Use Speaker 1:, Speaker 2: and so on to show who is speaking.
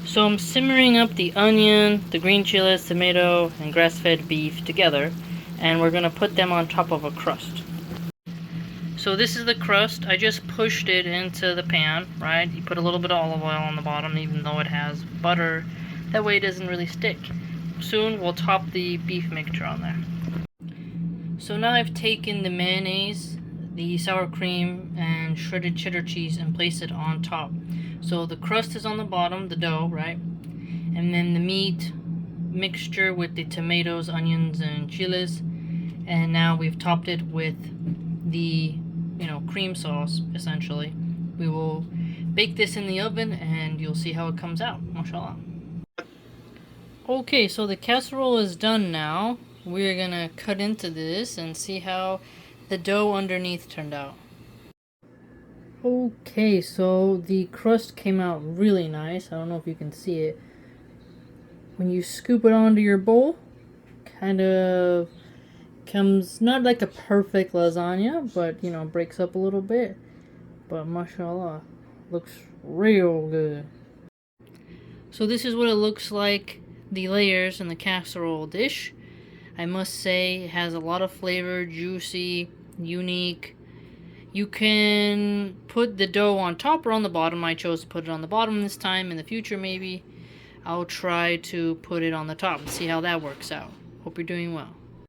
Speaker 1: So I'm simmering up the onion, the green chilies, tomato, and grass-fed beef together, and we're gonna put them on top of a crust. So this is the crust. I just pushed it into the pan, right? You put a little bit of olive oil on the bottom, even though it has butter. That way it doesn't really stick. Soon we'll top the beef mixture on there. So now I've taken the mayonnaise, the sour cream, and shredded cheddar cheese and placed it on top. So the crust is on the bottom, the dough, right? And then the meat mixture with the tomatoes, onions, and chilies. And now we've topped it with the, cream sauce, essentially. We will bake this in the oven and you'll see how it comes out, mashallah. Okay, so the casserole is done now. We're gonna cut into this and see how the dough underneath turned out. Okay, so the crust came out really nice. I don't know if you can see it. When you scoop it onto your bowl, kind of comes not like a perfect lasagna, but breaks up a little bit. But mashallah, looks real good. So this is what it looks like, the layers in the casserole dish. I must say it has a lot of flavor, juicy, unique. You can put the dough on top or on the bottom. I chose to put it on the bottom this time. In the future, maybe I'll try to put it on the top and see how that works out. Hope you're doing well.